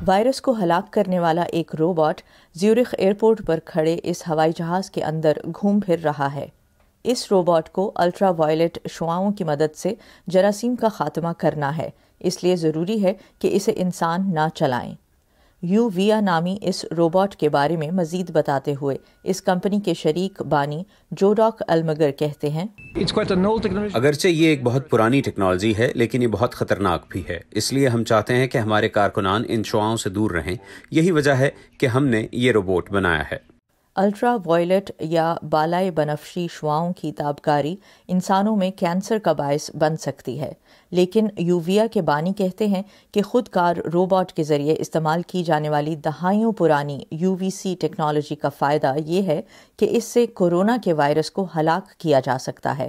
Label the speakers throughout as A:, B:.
A: Virus کو ہلاک کرنے والا ایک روبوٹ زیورخ ایئرپورٹ پر کھڑے اس ہوائی جہاز کے اندر گھوم پھر رہا ہے۔ اس روبوٹ کو الٹرا وائلٹ شعاؤں کی مدد سے جراثیم کا خاتمہ کرنا ہے، اس لیے ضروری ہے کہ اسے انسان نہ چلائیں۔ یوویا نامی اس روبوٹ کے بارے میں مزید بتاتے ہوئے اس کمپنی کے شریک بانی جوڈاک المگر کہتے ہیں،
B: اگرچہ یہ ایک بہت پرانی ٹیکنالوجی ہے لیکن یہ بہت خطرناک بھی ہے، اس لیے ہم چاہتے ہیں کہ ہمارے کارکنان ان شعاؤں سے دور رہیں۔ یہی وجہ ہے کہ ہم نے یہ روبوٹ بنایا ہے۔
A: الٹرا وائلٹ یا بالائے بنفشی شعاؤں کی تابکاری انسانوں میں کینسر کا باعث بن سکتی ہے، لیکن یوویا کے بانی کہتے ہیں کہ خود کار روبوٹ کے ذریعے استعمال کی جانے والی دہائیوں پرانی UVC ٹیکنالوجی کا فائدہ یہ ہے کہ اس سے کورونا کے وائرس کو ہلاک کیا جا سکتا ہے۔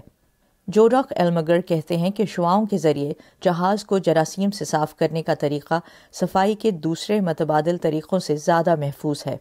A: جوڈاک المگر کہتے ہیں کہ شعاؤں کے ذریعے جہاز کو جراثیم سے صاف کرنے کا طریقہ صفائی کے دوسرے متبادل طریقوں سے زیادہ محفوظ ہے۔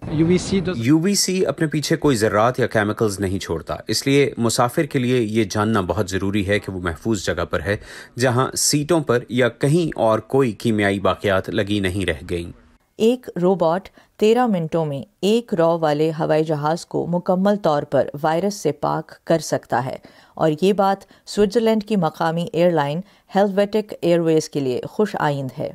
B: UVC اپنے پیچھے کوئی ذرات یا کیمیکلز نہیں چھوڑتا، اس لیے مسافر کے لیے یہ جاننا بہت ضروری ہے کہ وہ محفوظ جگہ پر ہے جہاں سیٹوں پر یا کہیں اور کوئی کیمیائی باقیات لگی نہیں رہ گئیں۔
A: ایک روبوٹ 13 منٹوں میں ایک رو والے ہوائی جہاز کو مکمل طور پر وائرس سے پاک کر سکتا ہے، اور یہ بات سوئٹزرلینڈ کی مقامی ایئر لائن ہیلویٹک ایئر ویز کے لیے خوش آئند ہے۔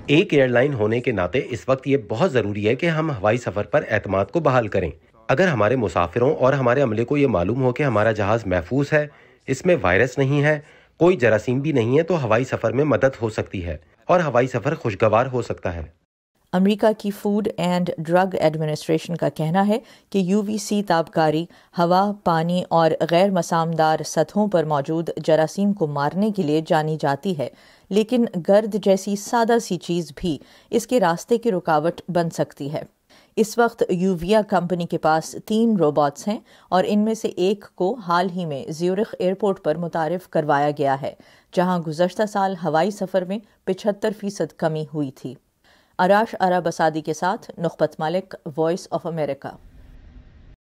C: ایک ایئر لائن ہونے کے ناطے اس وقت یہ بہت ضروری ہے کہ ہم ہوائی سفر پر اعتماد کو بحال کریں۔ اگر ہمارے مسافروں اور ہمارے عملے کو یہ معلوم ہو کہ ہمارا جہاز محفوظ ہے، اس میں وائرس نہیں ہے، کوئی جراثیم بھی نہیں ہے، تو ہوائی سفر میں مدد ہو سکتی ہے اور ہوائی سفر خوشگوار ہو سکتا ہے۔
A: امریکہ کی فوڈ اینڈ ڈرگ ایڈمنسٹریشن کا کہنا ہے کہ UVC تابکاری ہوا، پانی اور غیر مسامدار سطحوں پر موجود جراثیم کو مارنے کے لیے جانی جاتی ہے، لیکن گرد جیسی سادہ سی چیز بھی اس کے راستے کی رکاوٹ بن سکتی ہے۔ اس وقت یوویا کمپنی کے پاس 3 روبوٹس ہیں اور ان میں سے ایک کو حال ہی میں زیورخ ایئرپورٹ پر متعارف کروایا گیا ہے، جہاں گزشتہ سال ہوائی سفر میں 75% کمی ہوئی تھی۔ اراش ارابسادی کے ساتھ نخبت ملک، وائس آف امریکہ۔